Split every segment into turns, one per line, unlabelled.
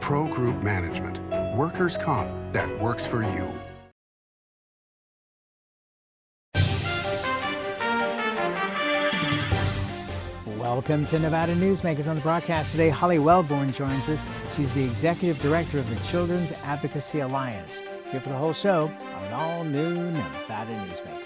Pro Group Management. Workers' comp that works for you.
Welcome to Nevada Newsmakers. On the broadcast today, Holly Welborn joins us. She's the Executive Director of the Children's Advocacy Alliance. Here for the whole show on an all-new Nevada Newsmakers.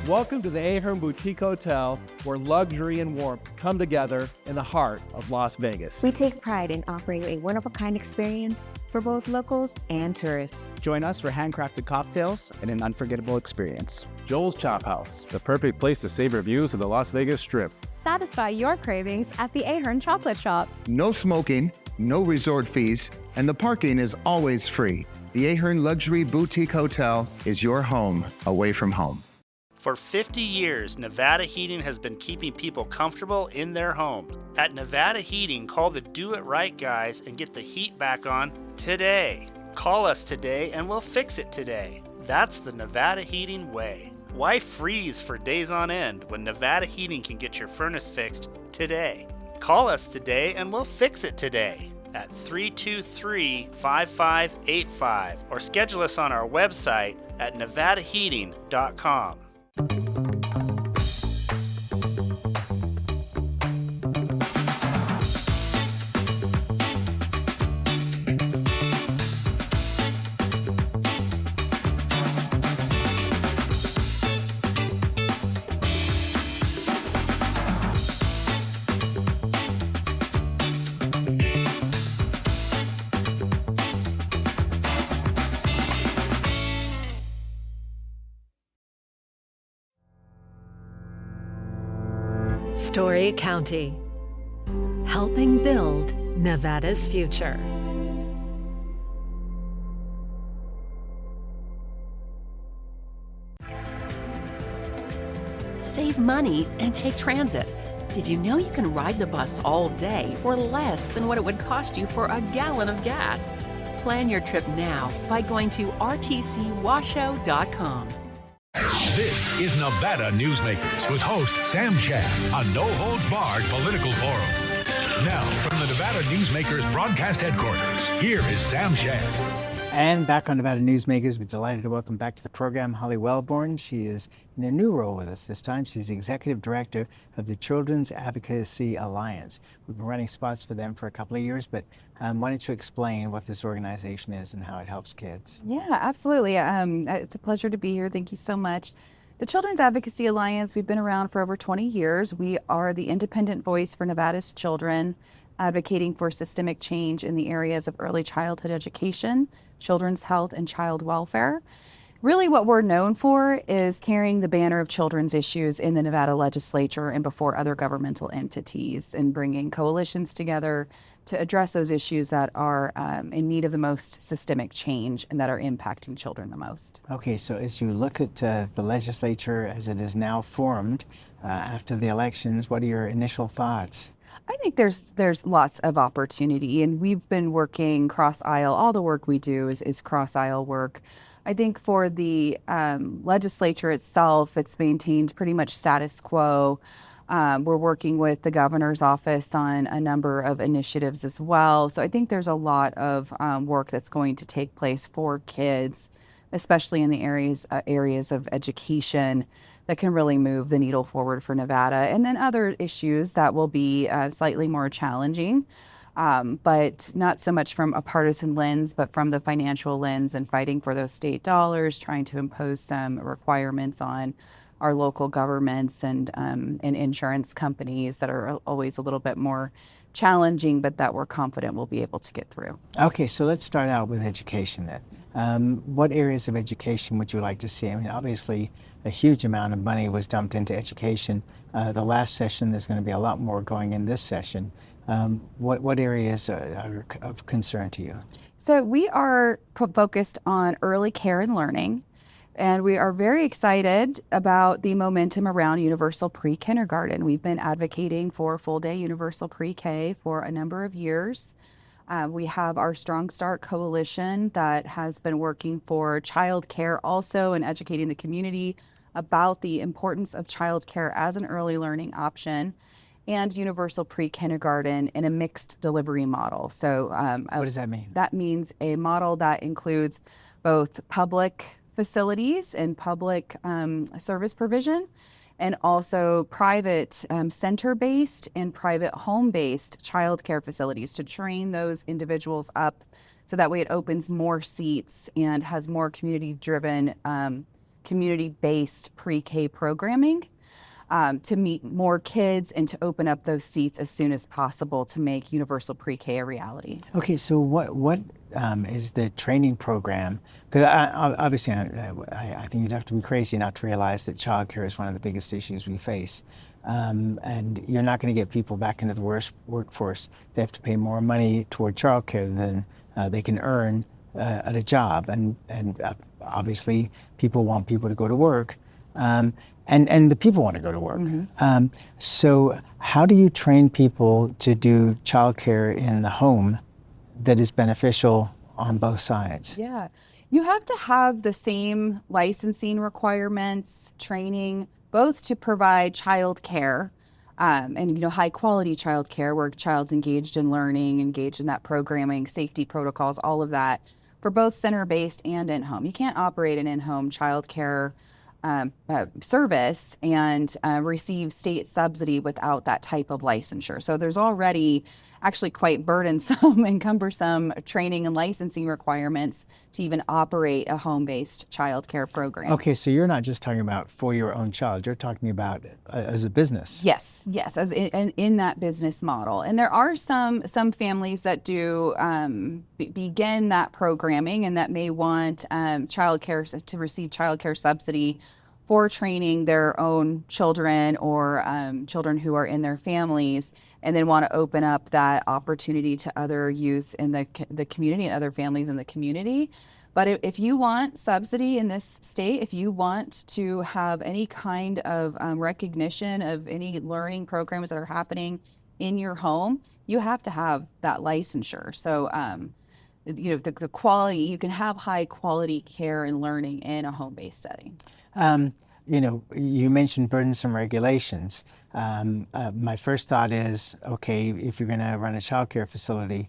Welcome to the Ahern Boutique Hotel, where luxury and warmth come together in the heart of Las Vegas.
We take pride in offering a one-of-a-kind experience for both locals and tourists.
Join us for handcrafted cocktails and an unforgettable experience.
Joel's Chop House, the perfect place to savor views of the Las Vegas Strip.
Satisfy your cravings at the Ahern Chocolate Shop.
No smoking, no resort fees, and the parking is always free. The Ahern Luxury Boutique Hotel is your home away from home.
For 50 years, Nevada Heating has been keeping people comfortable in their homes. At Nevada Heating, call the Do It Right guys and get the heat back on today. Call us today and we'll fix it today. That's the Nevada Heating way. Why freeze for days on end when Nevada Heating can get your furnace fixed today? Call us today and we'll fix it today at 323-5585 or schedule us on our website at nevadaheating.com.
Story County, helping build Nevada's future.
Save money and take transit. Did you know you can ride the bus all day for less than what it would cost you for a gallon of gas? Plan your trip now by going to rtcwashoe.com.
This is Nevada Newsmakers with host Sam Shad, a no-holds-barred political forum. Now, from the Nevada Newsmakers broadcast headquarters, here is Sam Shad.
And back on Nevada Newsmakers, we're delighted to welcome back to the program Holly Welborn. She is in a new role with us this time. She's the Executive Director of the Children's Advocacy Alliance. We've been running spots for them for a couple of years, but why don't you explain what this organization is and how it helps kids?
Yeah, absolutely. It's a pleasure to be here. Thank you so much. The Children's Advocacy Alliance, we've been around for over 20 years. We are the independent voice for Nevada's children, advocating for systemic change in the areas of early childhood education, children's health, and child welfare. Really what we're known for is carrying the banner of children's issues in the Nevada legislature and before other governmental entities, and bringing coalitions together to address those issues that are in need of the most systemic change and that are impacting children the most.
Okay, so as you look at the legislature as it is now formed after the elections, what are your initial thoughts?
I think there's lots of opportunity, and we've been working cross-aisle. All the work we do is cross-aisle work. I think for the legislature itself, it's maintained pretty much status quo. We're working with the governor's office on a number of initiatives as well. So I think there's a lot of work that's going to take place for kids, especially in the areas of education, that can really move the needle forward for Nevada. And then other issues that will be slightly more challenging, but not so much from a partisan lens, but from the financial lens and fighting for those state dollars, trying to impose some requirements on our local governments and insurance companies that are always a little bit more challenging, but that we're confident we'll be able to get through.
Okay, so let's start out with education then. What areas of education would you like to see? I mean, obviously, a huge amount of money was dumped into education. The last session, there's going to be a lot more going in this session. What areas are of concern to you?
So we are focused on early care and learning, and we are very excited about the momentum around universal pre-kindergarten. We've been advocating for full-day universal pre-K for a number of years. We have our Strong Start Coalition that has been working for child care also and educating the community about the importance of child care as an early learning option. and universal pre-kindergarten in a mixed delivery model. So
what does that mean?
That means a model that includes both public facilities and public service provision, and also private center-based and private home-based childcare facilities to train those individuals up, so that way it opens more seats and has more community-driven, community-based pre-K programming to meet more kids and to open up those seats as soon as possible to make universal pre-K a reality.
Okay, so what is the training program? Because obviously, I think you'd have to be crazy not to realize that childcare is one of the biggest issues we face. And you're not going to get people back into the workforce. They have to pay more money toward childcare than they can earn at a job. And obviously, people want people to go to work. And the people want to go to work.
Mm-hmm.
So how do you train people to do childcare in the home that is beneficial on both sides?
Yeah, you have to have the same licensing requirements, training, both to provide childcare and high quality childcare where a child's engaged in learning, engaged in that programming, safety protocols, all of that, for both center-based and in-home. You can't operate an in-home childcare service and receive state subsidy without that type of licensure. So there's already actually quite burdensome and cumbersome training and licensing requirements to even operate a home-based childcare program.
Okay, so you're not just talking about for your own child, you're talking about as a business.
Yes, as in that business model. And there are some families that do begin that programming and that may want childcare to receive childcare subsidy for training their own children or children who are in their families, and then want to open up that opportunity to other youth in the community and other families in the community. But if you want subsidy in this state, if you want to have any kind of recognition of any learning programs that are happening in your home, you have to have that licensure. So, the quality, you can have high quality care and learning in a home-based setting.
You mentioned burdensome regulations. My first thought is, okay, if you're going to run a childcare facility,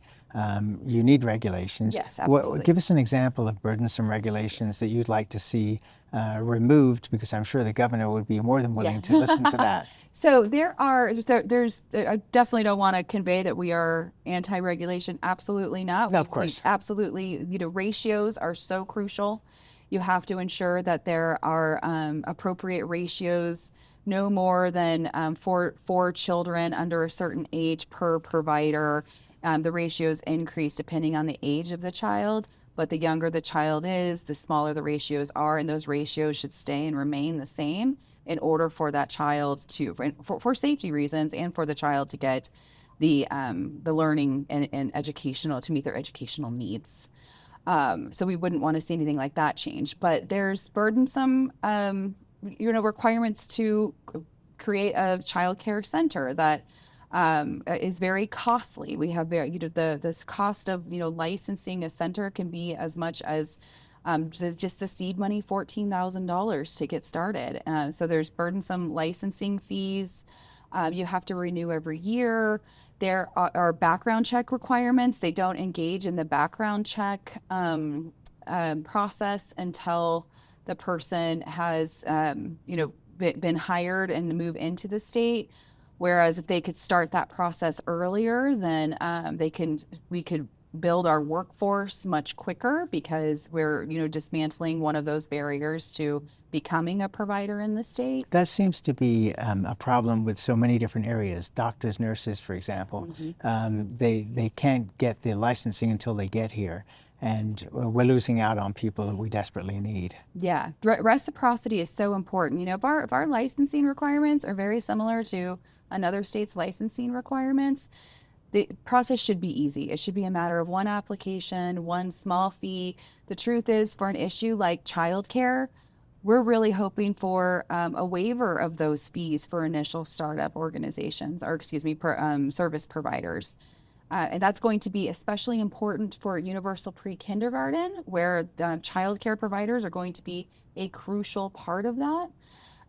you need regulations.
Yes, absolutely.
Give us an example of burdensome regulations that you'd like to see removed, because I'm sure the governor would be more than willing to listen to that.
So I definitely don't want to convey that we are anti-regulation. Absolutely not.
No, of course.
Absolutely, ratios are so crucial. You have to ensure that there are appropriate ratios, no more than four children under a certain age per provider. The ratios increase depending on the age of the child, but the younger the child is, the smaller the ratios are, and those ratios should stay and remain the same in order for that child for safety reasons and for the child to get the learning and educational, to meet their educational needs. So we wouldn't want to see anything like that change. But there's burdensome, requirements to create a child care center that is very costly. We have this cost of licensing a center can be as much as just the seed money, $14,000 to get started. So there's burdensome licensing fees. You have to renew every year. There are background check requirements. They don't engage in the background check process until the person has, been hired and move into the state. Whereas if they could start that process earlier, then we could build our workforce much quicker, because we're dismantling one of those barriers to becoming a provider in the state.
That seems to be a problem with so many different areas. Doctors, nurses, for example, they can't get the licensing until they get here. And we're losing out on people that we desperately need.
Yeah, reciprocity is so important. If our licensing requirements are very similar to another state's licensing requirements, the process should be easy. It should be a matter of one application, one small fee. The truth is, for an issue like childcare, we're really hoping for a waiver of those fees for initial startup organizations, or service providers. And that's going to be especially important for universal pre-kindergarten, where childcare providers are going to be a crucial part of that.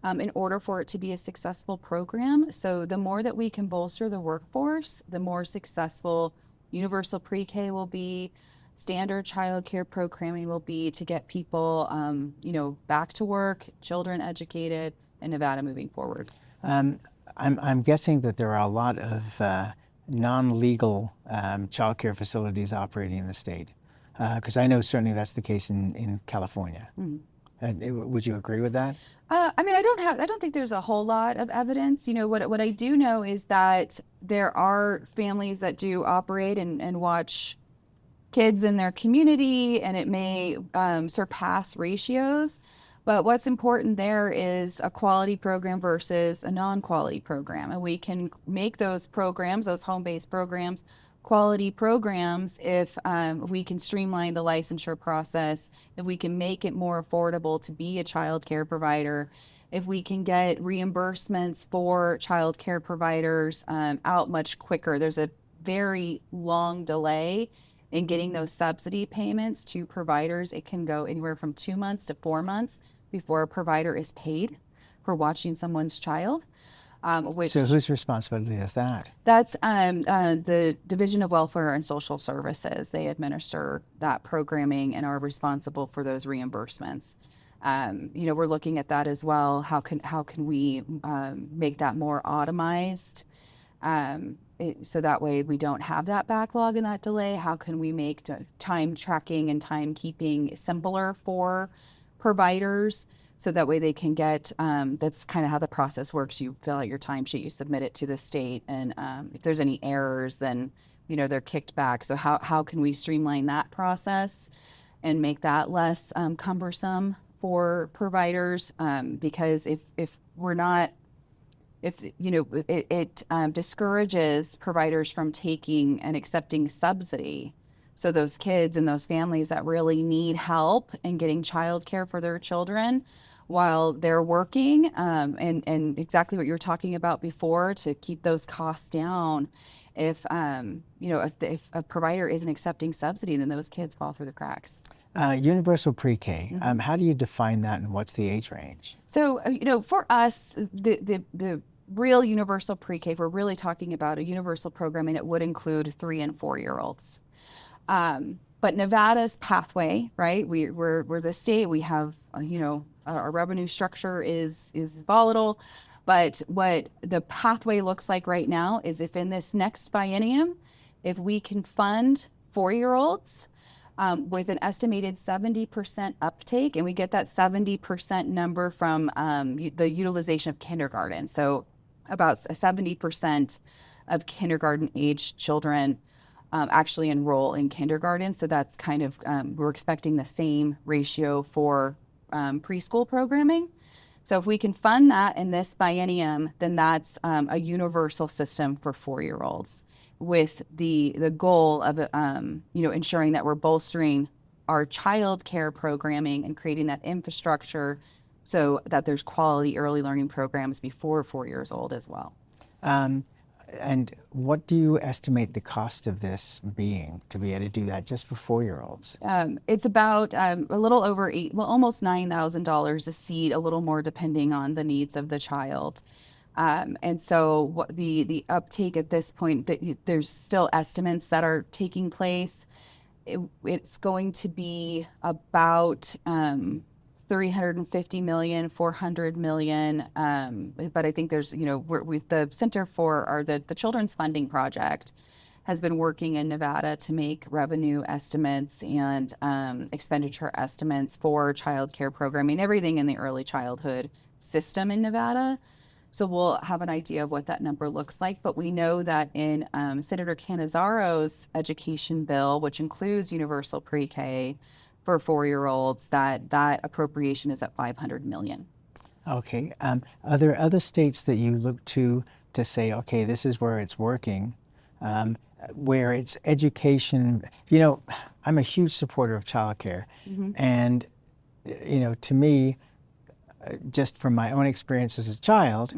in order for it to be a successful program. So the more that we can bolster the workforce, the more successful universal pre-K will be, standard childcare programming will be to get people, back to work, children educated, and Nevada moving forward.
I'm guessing that there are a lot of non-legal childcare facilities operating in the state, because I know certainly that's the case in California. Would you agree with that?
I don't think there's a whole lot of evidence. What I do know is that there are families that do operate and watch kids in their community, and it may surpass ratios. But what's important there is a quality program versus a non-quality program. And we can make those programs, those home-based programs, quality programs if we can streamline the licensure process, if we can make it more affordable to be a child care provider, if we can get reimbursements for child care providers out much quicker. There's a very long delay in getting those subsidy payments to providers. It can go anywhere from 2 months to 4 months before a provider is paid for watching someone's child.
So whose responsibility is that?
That's the Division of Welfare and Social Services. They administer that programming and are responsible for those reimbursements. We're looking at that as well. How can we make that more automized? So that way we don't have that backlog and that delay. How can we make time tracking and timekeeping simpler for providers, so that way they can get, that's kind of how the process works. You fill out your timesheet, you submit it to the state, and if there's any errors, then they're kicked back. So how can we streamline that process and make that less cumbersome for providers? Because if we're not, it discourages providers from taking and accepting subsidy. So those kids and those families that really need help in getting childcare for their children while they're working, and exactly what you were talking about before, to keep those costs down. If a provider isn't accepting subsidy, then those kids fall through the cracks.
Universal pre-K, how do you define that, and what's the age range?
So, for us, the real universal pre-K, if we're really talking about a universal program, and it would include 3 and 4-year-olds. But Nevada's pathway, right? We're the state. We have, our revenue structure is volatile. But what the pathway looks like right now is, if in this next biennium, if we can fund 4-year-olds with an estimated 70% uptake, and we get that 70% number from the utilization of kindergarten. So about 70% of kindergarten-aged children actually enroll in kindergarten. So that's kind of, we're expecting the same ratio for preschool programming. So if we can fund that in this biennium, then that's a universal system for 4-year-olds, with the goal of ensuring that we're bolstering our child care programming and creating that infrastructure so that there's quality early learning programs before 4 years old as well.
And what do you estimate the cost of this being, to be able to do that just for 4-year-olds?
It's about a little over almost $9,000 a seat, a little more depending on the needs of the child. And so what the uptake at this point, there's still estimates that are taking place. It's going to be about 350 million, 400 million. But I think there's, with the Center for, the Children's Funding Project has been working in Nevada to make revenue estimates and expenditure estimates for child care programming, everything in the early childhood system in Nevada. So we'll have an idea of what that number looks like. But we know that in Senator Canizaro's education bill, which includes universal pre-K for 4-year-olds, that appropriation is at $500 million.
Okay. Are there other states that you look to say, okay, this is where it's working, where it's education? I'm a huge supporter of childcare, and to me, just from my own experience as a child,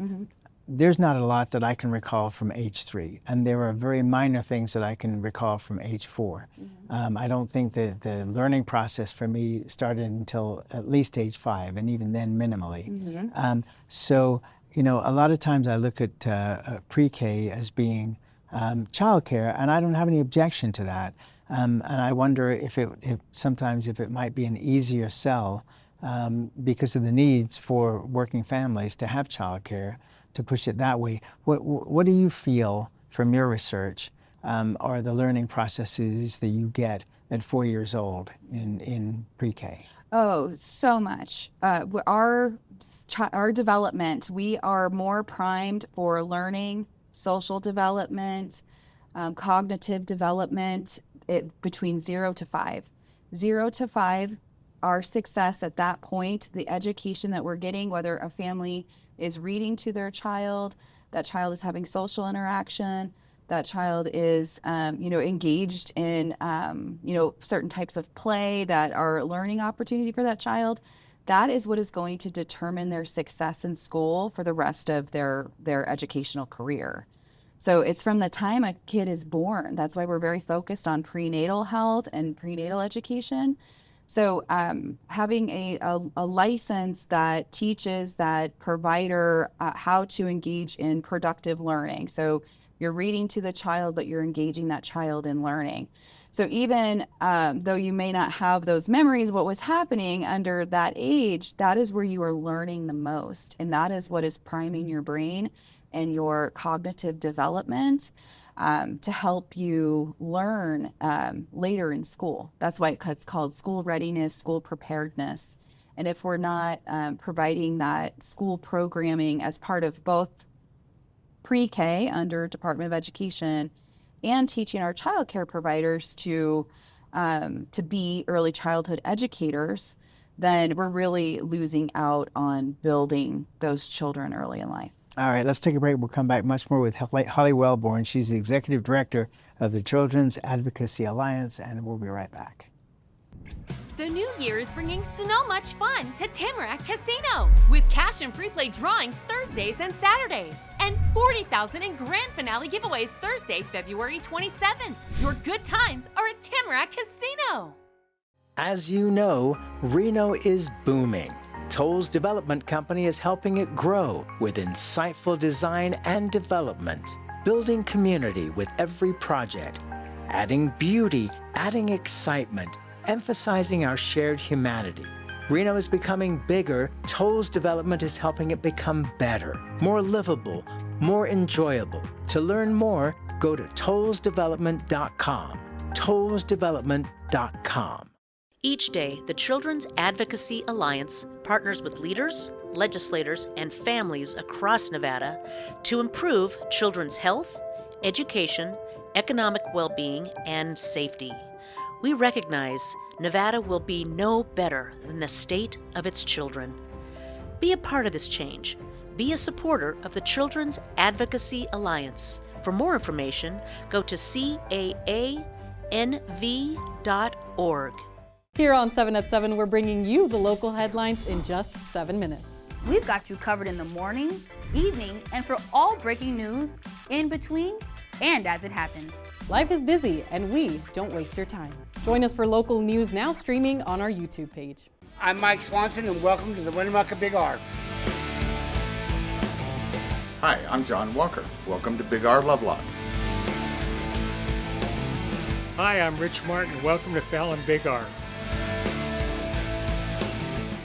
there's not a lot that I can recall from age 3, and there are very minor things that I can recall from age 4. I don't think that the learning process for me started until at least age 5, and even then minimally. So, you know, a lot of times I look at pre-K as being childcare, and I don't have any objection to that. And I wonder if sometimes if it might be an easier sell because of the needs for working families to have childcare, to push it that way. What do you feel from your research are the learning processes that you get at 4 years old in pre-K?
Oh, so much. Our development, we are more primed for learning, social development, cognitive development between 0 to 5. 0 to 5, our success at that point, the education that we're getting, whether a family is reading to their child, that child is having social interaction, that child is, engaged in, certain types of play that are learning opportunity for that child. That is what is going to determine their success in school for the rest of their educational career. So it's from the time a kid is born. That's why we're very focused on prenatal health and prenatal education. So having a license that teaches that provider how to engage in productive learning. So you're reading to the child, but you're engaging that child in learning. So even though you may not have those memories, what was happening under that age, that is where you are learning the most. And that is what is priming your brain and your cognitive development to help you learn later in school. That's why it's called school readiness, school preparedness. And if we're not providing that school programming as part of both pre-K under Department of Education and teaching our child care providers to be early childhood educators, then we're really losing out on building those children early in life.
All right, let's take a break. We'll come back much more with Holly Welborn. She's the Executive Director of the Children's Advocacy Alliance, and we'll be right back.
The new year is bringing so much fun to Tamarack Casino with cash and free play drawings Thursdays and Saturdays, and $40,000 in grand finale giveaways Thursday, February 27th. Your good times are at Tamarack Casino.
As you know, Reno is booming. Toll's development company is helping it grow with insightful design and development, building community with every project, adding beauty, adding excitement, emphasizing our shared humanity. Reno is becoming bigger. Toll's development is helping it become better, more livable, more enjoyable. To learn more, go to tollsdevelopment.com. tollsdevelopment.com.
Each day, the Children's Advocacy Alliance partners with leaders, legislators, and families across Nevada to improve children's health, education, economic well-being, and safety. We recognize Nevada will be no better than the state of its children. Be a part of this change. Be a supporter of the Children's Advocacy Alliance. For more information, go to caanv.org.
Here on 7 at 7, we're bringing you the local headlines in just 7 minutes.
We've got you covered in the morning, evening, and for all breaking news, in between, and as it happens.
Life is busy, and we don't waste your time. Join us for local news now streaming on our YouTube page.
I'm Mike Swanson, and welcome to the Winnemucca Big R.
Hi, I'm John Walker. Welcome to Big R Lovelock.
Hi, I'm Rich Martin. Welcome to Fallon Big R.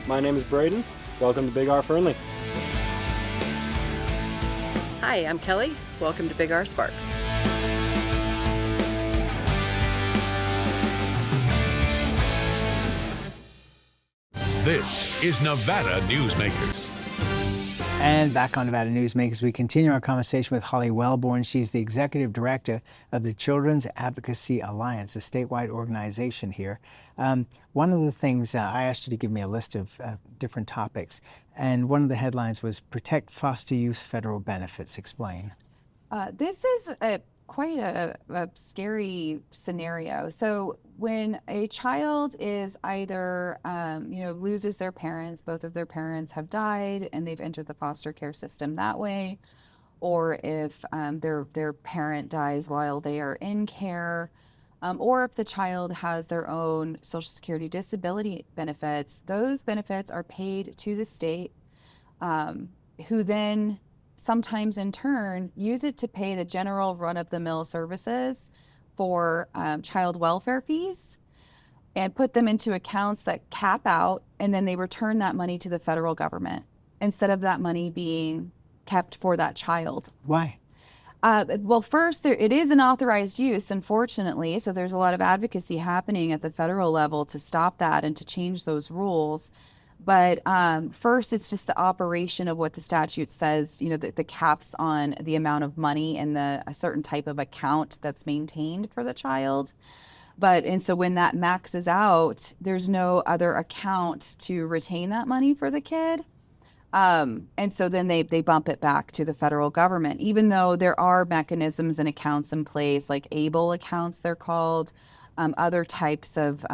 My name is Braden. Welcome to Big R Fernley.
Hi, I'm Kelly. Welcome to Big R Sparks.
This is Nevada Newsmakers.
And back on Nevada Newsmakers, we continue our conversation with Holly Welborn. She's the Executive Director of the Children's Advocacy Alliance, a statewide organization here. One of the things, I asked you to give me a list of different topics, and one of the headlines was Protect Foster Youth Federal Benefits. Explain.
This is quite a scary scenario. So when a child is either, loses their parents, both of their parents have died and they've entered the foster care system that way, or if their parent dies while they are in care, or if the child has their own Social Security disability benefits. Those benefits are paid to the state, who then sometimes in turn use it to pay the general run-of-the-mill services for child welfare fees, and put them into accounts that cap out, and then they return that money to the federal government instead of that money being kept for that child.
Why?
Well, first, it is an authorized use, unfortunately, so there's a lot of advocacy happening at the federal level to stop that and to change those rules. But first, it's just the operation of what the statute says, the caps on the amount of money in a certain type of account that's maintained for the child. And so when that maxes out, there's no other account to retain that money for the kid. And so then they bump it back to the federal government, even though there are mechanisms and accounts in place, like ABLE accounts, they're called, other types of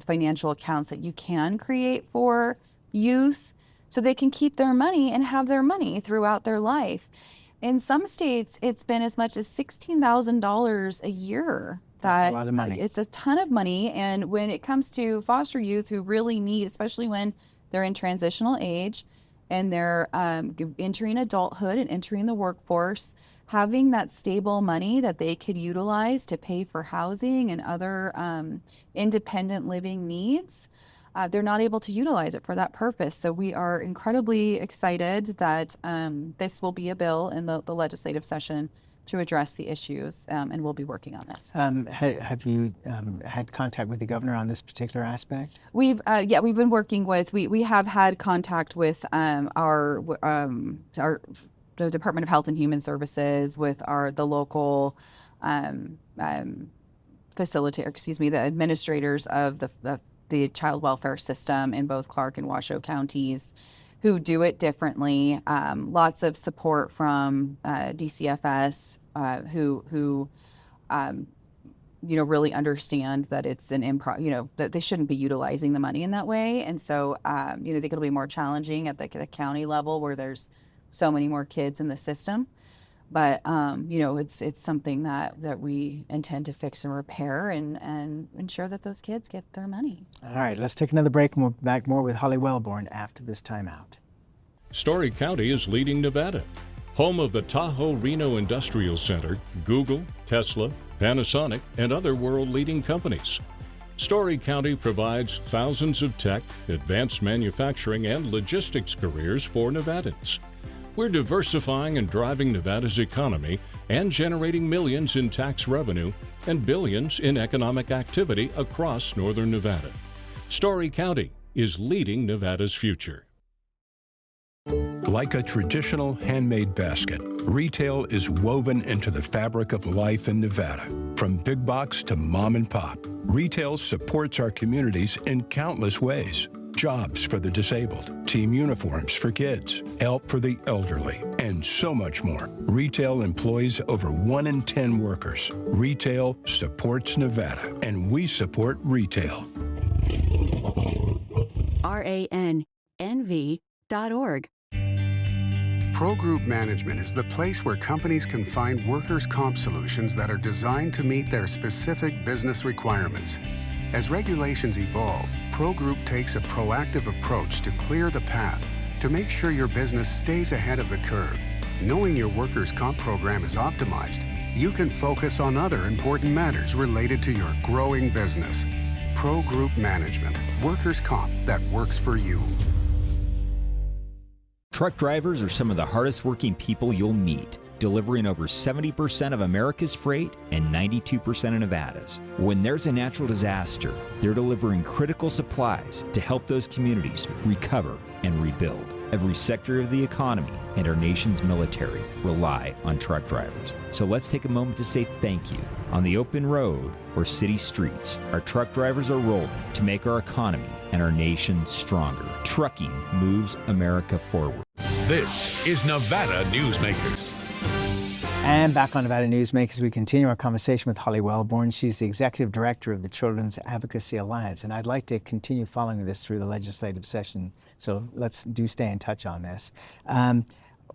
financial accounts that you can create for youth so they can keep their money and have their money throughout their life. In some states, it's been as much as $16,000 a year.
That's a lot of money.
It's a ton of money. And when it comes to foster youth who really need, especially when they're in transitional age and they're entering adulthood and entering the workforce, having that stable money that they could utilize to pay for housing and other independent living needs, they're not able to utilize it for that purpose. So we are incredibly excited that this will be a bill in the legislative session to address the issues, and we'll be working on this.
Have you had contact with the governor on this particular aspect?
We've been working with, we have had contact with our the Department of Health and Human Services, with the local the administrators of the child welfare system in both Clark and Washoe counties, who do it differently. Lots of support from DCFS, who really understand that it's an that they shouldn't be utilizing the money in that way. And so, I think it'll be more challenging at the county level where there's so many more kids in the system. But, it's something that we intend to fix and repair and ensure that those kids get their money.
All right, let's take another break and we'll be back more with Holly Welborn after this timeout.
Story County is leading Nevada. Home of the Tahoe Reno Industrial Center, Google, Tesla, Panasonic, and other world-leading companies. Story County provides thousands of tech, advanced manufacturing, and logistics careers for Nevadans. We're diversifying and driving Nevada's economy and generating millions in tax revenue and billions in economic activity across northern Nevada. Story County is leading Nevada's future.
Like a traditional handmade basket, retail is woven into the fabric of life in Nevada. From big box to mom and pop, retail supports our communities in countless ways. Jobs for the disabled, team uniforms for kids, help for the elderly, and so much more. Retail employs over 1 in 10 workers. Retail supports Nevada, and we support retail.
RANNV.org. Pro Group Management is the place where companies can find workers' comp solutions that are designed to meet their specific business requirements. As regulations evolve, Pro Group takes a proactive approach to clear the path to make sure your business stays ahead of the curve. Knowing your workers' comp program is optimized, you can focus on other important matters related to your growing business. Pro Group Management, workers' comp that works for you.
Truck drivers are some of the hardest working people you'll meet, delivering over 70% of America's freight and 92% of Nevada's. When there's a natural disaster, they're delivering critical supplies to help those communities recover and rebuild. Every sector of the economy and our nation's military rely on truck drivers. So let's take a moment to say thank you. On the open road or city streets, our truck drivers are rolling to make our economy and our nation stronger. Trucking moves America forward.
This is Nevada Newsmakers.
And back on Nevada Newsmakers, we continue our conversation with Holly Welborn. She's the Executive Director of the Children's Advocacy Alliance, and I'd like to continue following this through the legislative session, so let's stay in touch on this.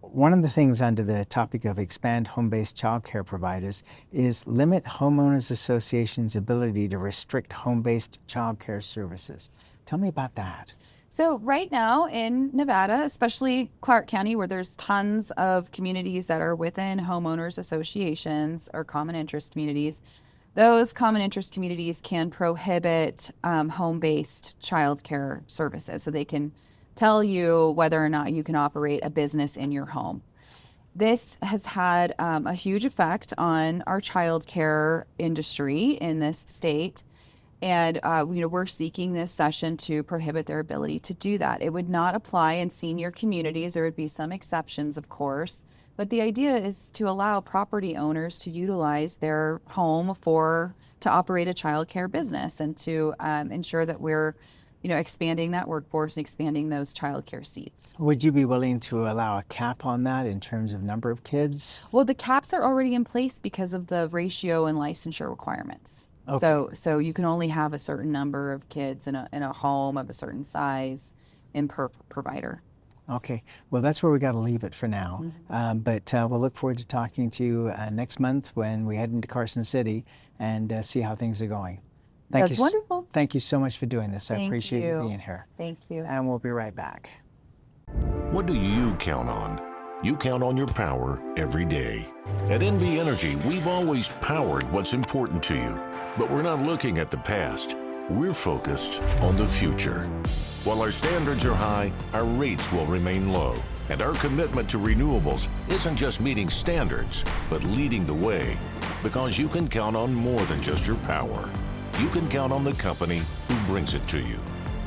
one of the things under the topic of expand home-based child care providers is limit homeowners associations' ability to restrict home-based child care services. Tell me about that.
So right now in Nevada, especially Clark County, where there's tons of communities that are within homeowners associations or common interest communities, those common interest communities can prohibit home-based childcare services. So they can tell you whether or not you can operate a business in your home. This has had a huge effect on our childcare industry in this state. And we're seeking this session to prohibit their ability to do that. It would not apply in senior communities. There would be some exceptions, of course. But the idea is to allow property owners to utilize their home to operate a child care business and to ensure that we're expanding that workforce and expanding those child care seats.
Would you be willing to allow a cap on that in terms of number of kids?
Well, the caps are already in place because of the ratio and licensure requirements.
Okay.
So you can only have a certain number of kids in a home of a certain size and per provider.
Okay, well, that's where we got to leave it for now.
Mm-hmm.
But we'll look forward to talking to you next month when we head into Carson City and see how things are going.
That's wonderful.
Thank you so much for doing this. I appreciate you being here.
Thank you.
And we'll be right back.
What do you count on? You count on your power every day. At NV Energy, we've always powered what's important to you. But we're not looking at the past. We're focused on the future. While our standards are high, our rates will remain low. And our commitment to renewables isn't just meeting standards, but leading the way. Because you can count on more than just your power. You can count on the company who brings it to you.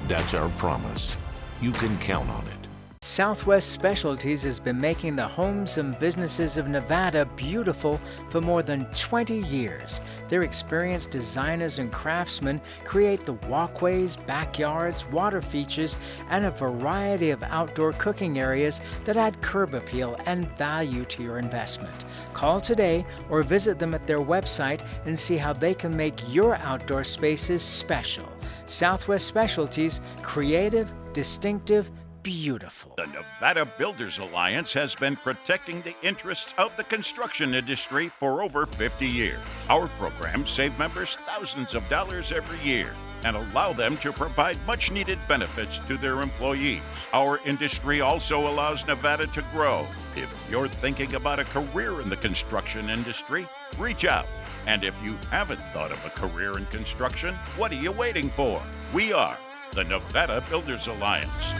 That's our promise. You can count on it.
Southwest Specialties has been making the homes and businesses of Nevada beautiful for more than 20 years. Their experienced designers and craftsmen create the walkways, backyards, water features, and a variety of outdoor cooking areas that add curb appeal and value to your investment. Call today or visit them at their website and see how they can make your outdoor spaces special. Southwest Specialties, creative, distinctive, beautiful.
The Nevada Builders Alliance has been protecting the interests of the construction industry for over 50 years. Our programs save members thousands of dollars every year and allow them to provide much-needed benefits to their employees. Our industry also allows Nevada to grow. If you're thinking about a career in the construction industry, reach out. And if you haven't thought of a career in construction, what are you waiting for? We are the Nevada Builders Alliance.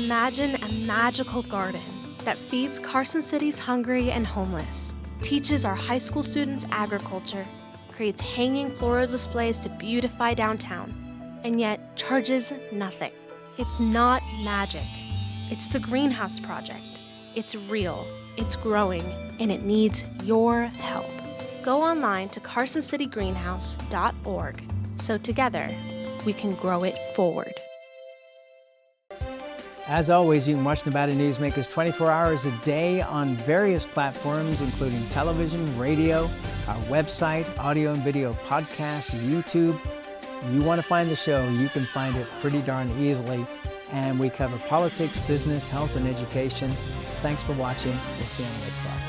Imagine a magical garden that feeds Carson City's hungry and homeless, teaches our high school students agriculture, creates hanging floral displays to beautify downtown, and yet charges nothing. It's not magic. It's the Greenhouse Project. It's real, it's growing, and it needs your help. Go online to carsоncitygreenhouse.org so together we can grow it forward.
As always, you can watch Nevada Newsmakers 24 hours a day on various platforms, including television, radio, our website, audio and video podcasts, YouTube. If you want to find the show, you can find it pretty darn easily. And we cover politics, business, health, and education. Thanks for watching. We'll see you on the next one.